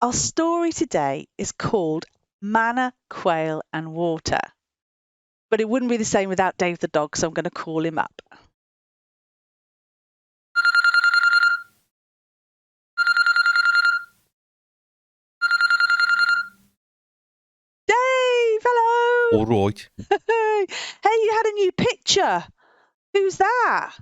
Our story today is called Manna, Quail and Water. But it wouldn't be the same without Dave the dog, so I'm going to call him up. Dave, hello. All right. Hey, you had a new picture. Who's that?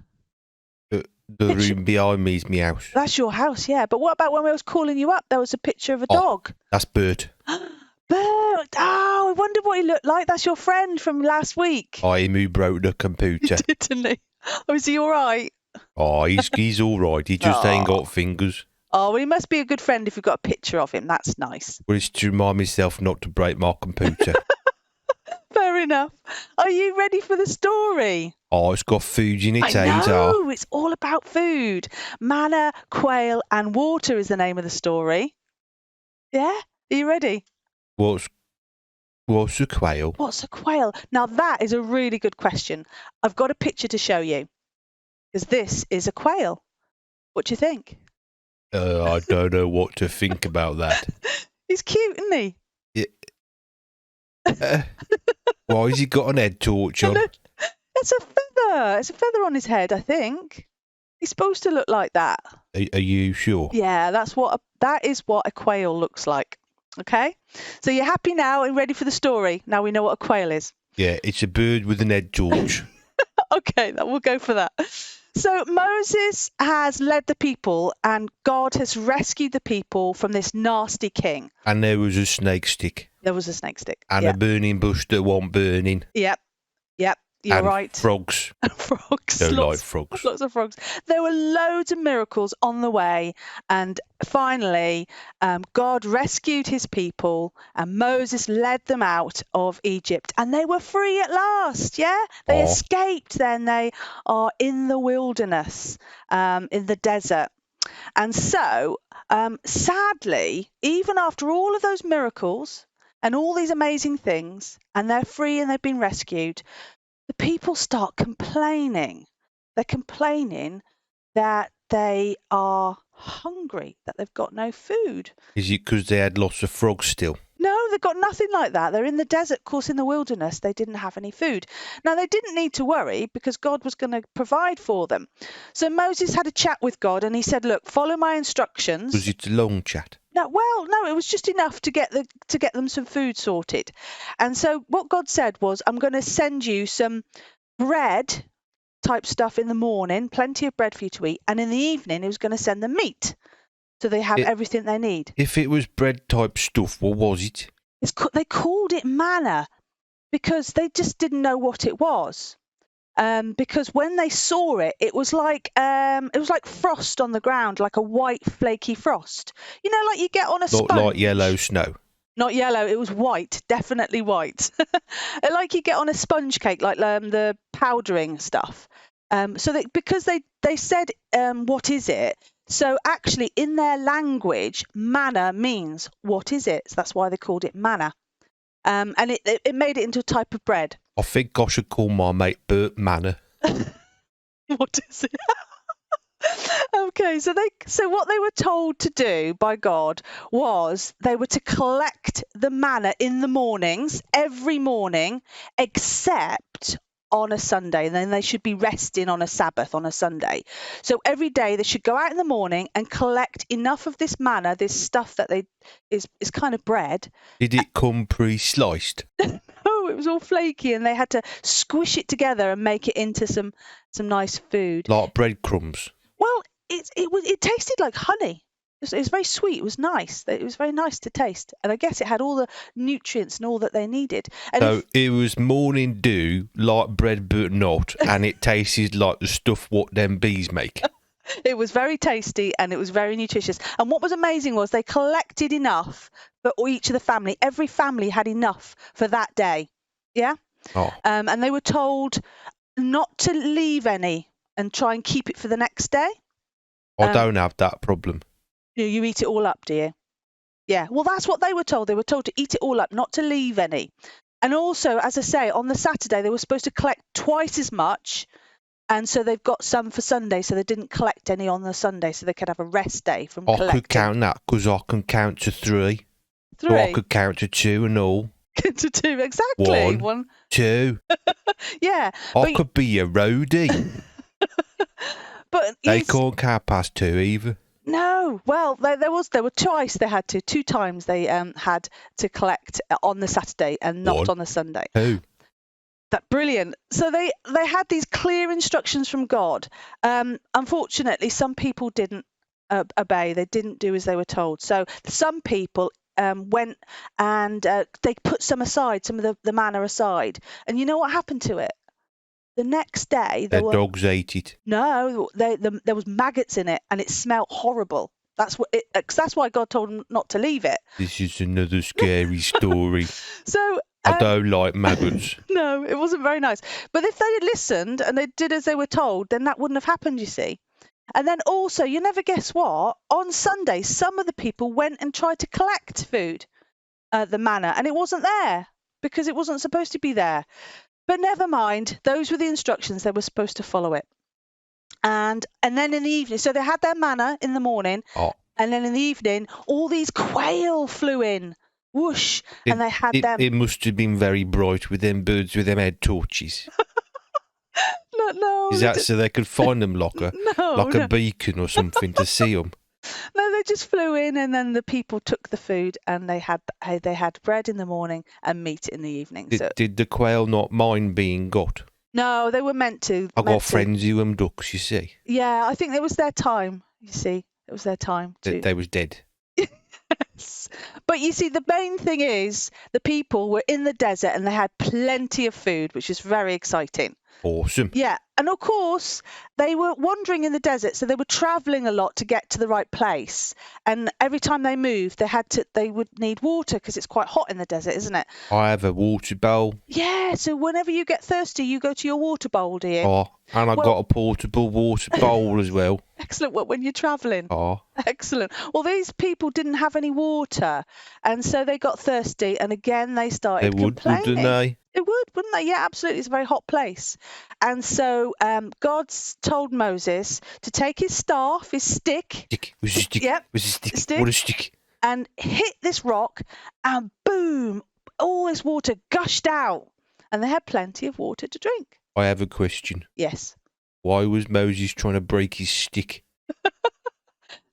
The room behind me is my house. That's your house, yeah. But what about when I was calling you up? There was a picture of a dog. That's Bert. Bert! Oh, I wondered what he looked like. That's your friend from last week. I'm who broke the computer. Didn't he? Oh, is he all right? Oh, he's all right. He just ain't got fingers. Oh, well, he must be a good friend if you've got a picture of him. That's nice. Well, it's to remind myself not to break my computer. Fair enough. Are you ready for the story? Oh, it's got food in it, I know, it's all about food. Manna, Quail and Water is the name of the story. Yeah? Are you ready? What's a quail? What's a quail? Now, that is a really good question. I've got a picture to show you, because this is a quail. What do you think? I don't know what to think about that. He's cute, isn't he? Why has he got an head torch on? It's a feather. It's a feather on his head, I think. He's supposed to look like that. Are you sure? Yeah, that is what a quail looks like. Okay? So you're happy now and ready for the story? Now we know what a quail is. Yeah, it's a bird with an head torch. Okay, we'll go for that. So Moses has led the people and God has rescued the people from this nasty king. And there was a snake stick. There was a snake stick. And a burning bush that wasn't burning. Yep. You're and right. Frogs. Frogs. Don't like frogs. Lots of frogs. There were loads of miracles on the way. And finally, God rescued his people and Moses led them out of Egypt. And they were free at last. Yeah? They escaped then. They are in the wilderness, in the desert. And so, sadly, even after all of those miracles and all these amazing things, and they're free and they've been rescued, the people start complaining. They're complaining that they are hungry, that they've got no food. Is it because they had lots of frogs still? No, they've got nothing like that. They're in the desert, of course, in the wilderness. They didn't have any food. Now, they didn't need to worry because God was going to provide for them. So Moses had a chat with God and he said, look, follow my instructions. Was it a long chat? No, it was just enough to get them some food sorted. And so what God said was, I'm going to send you some bread type stuff in the morning, plenty of bread for you to eat. And in the evening, he was going to send them meat. So they have everything they need. If it was bread type stuff, what was it? They called it manna because they just didn't know what it was. Because when they saw it, it was like frost on the ground, like a white flaky frost. You know, like you get on a sponge. Not like yellow snow. Not yellow, it was white, definitely white. Like you get on a sponge cake, like the powdering stuff. Because they said, what is it? So actually, in their language, manna means what is it? So that's why they called it manna. And it made it into a type of bread. I think I should call my mate Bert Manna. What is it? Okay, so what they were told to do by God was they were to collect the manna in the mornings, every morning, except on a Sunday, and then they should be resting on a Sabbath on a Sunday. So every day they should go out in the morning and collect enough of this manna, this stuff that is kind of bread. Did it come pre-sliced? No, it was all flaky, and they had to squish it together and make it into some nice food. Like breadcrumbs. Well, it tasted like honey. It was very sweet. It was nice. It was very nice to taste. And I guess it had all the nutrients and all that they needed. And so it was morning dew, like bread but not, and it tasted like the stuff what them bees make. It was very tasty and it was very nutritious. And what was amazing was they collected enough for each of the family. Every family had enough for that day. Yeah? Oh. And they were told not to leave any and try and keep it for the next day. I don't have that problem. You eat it all up, do you? Yeah. Well, that's what they were told. They were told to eat it all up, not to leave any. And also, as I say, on the Saturday, they were supposed to collect twice as much And so they've got some for Sunday, so they didn't collect any on the Sunday, so they could have a rest day from I collecting. could count that because I can count to 3. 3 So I could count to 2 and all. to 2, exactly. 1, 2. Yeah. I could be a roadie. But They can't count past 2 either. No, well, there were twice they had to. 2 times they had to collect on the Saturday and not 1, on the Sunday. 2. That's brilliant. So they had these clear instructions from God. Unfortunately, some people didn't obey. They didn't do as they were told. So some people went and they put some aside, some of the manna aside. And you know what happened to it? The next day, Their dogs ate it. No, there was maggots in it, and it smelled horrible. That's why God told them not to leave it. This is another scary story. So I don't like maggots. No, it wasn't very nice. But if they had listened and they did as they were told, then that wouldn't have happened, you see. And then also, you never guess what? On Sunday, some of the people went and tried to collect food, the manna, and it wasn't there because it wasn't supposed to be there. But never mind, those were the instructions. They were supposed to follow it. And then in the evening, so they had their manna in the morning, and then in the evening, all these quail flew in, whoosh, and they had them. It must have been very bright with them birds with them head torches. No. Is that so they could find them like a beacon or something to see them? No, they just flew in, and then the people took the food, and they had bread in the morning and meat in the evening. Did the quail not mind being got? No, they were meant to. I got friends who ducks, you see. Yeah, I think it was their time. You see, it was their time. They was dead. Yes. But you see, the main thing is the people were in the desert and they had plenty of food, which is very exciting. Awesome. Yeah. And of course, they were wandering in the desert, so they were traveling a lot to get to the right place. And every time they moved, they would need water because it's quite hot in the desert, isn't it? I have a water bowl. Yeah. So whenever you get thirsty, you go to your water bowl, do you? Oh, and I got a portable water bowl as well. Excellent. When you're traveling. Oh. Excellent. Well, these people didn't have any water, and so they got thirsty, and again they started complaining. Wouldn't they? It would, wouldn't they? Yeah, absolutely. It's a very hot place. And so God told Moses to take his staff, his stick. Where's his stick? Yep. Where's his stick? What a stick. And hit this rock, and boom, all this water gushed out. And they had plenty of water to drink. I have a question. Yes. Why was Moses trying to break his stick?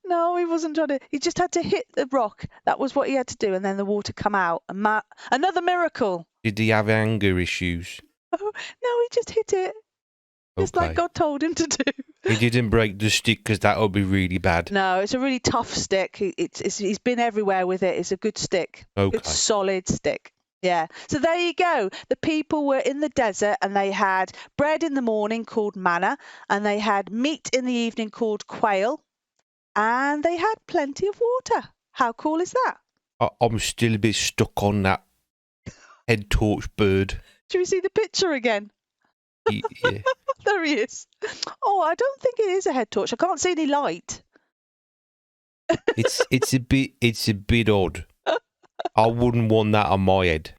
No, he wasn't trying to. He just had to hit the rock. That was what he had to do. And then the water come out. Another miracle. Did he have anger issues? Oh, no, he just hit it. Just like God told him to do. He didn't break the stick because that would be really bad. No, it's a really tough stick. He's been everywhere with it. It's a good stick. Okay. Good solid stick. Yeah. So there you go. The people were in the desert and they had bread in the morning called manna, and they had meat in the evening called quail, and they had plenty of water. How cool is that? I'm still a bit stuck on that head torch bird. Should we see the picture again? Yeah. There he is. Oh, I don't think it is a head torch. I can't see any light. It's a bit odd. I wouldn't want that on my head.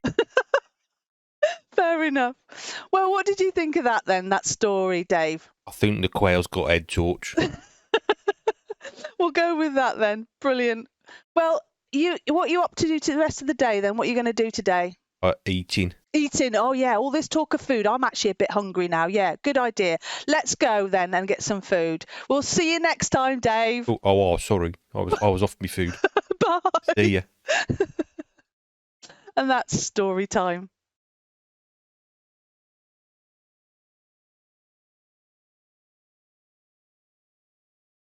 Fair enough. Well, what did you think of that then, that story, Dave? I think the quail's got head torch. We'll go with that then. Brilliant. Well, what are you up to do to the rest of the day then? What are you going to do today? Eating. Eating. Oh, yeah. All this talk of food. I'm actually a bit hungry now. Yeah, good idea. Let's go then and get some food. We'll see you next time, Dave. Oh, sorry. I was off my food. Bye. See ya. And that's story time.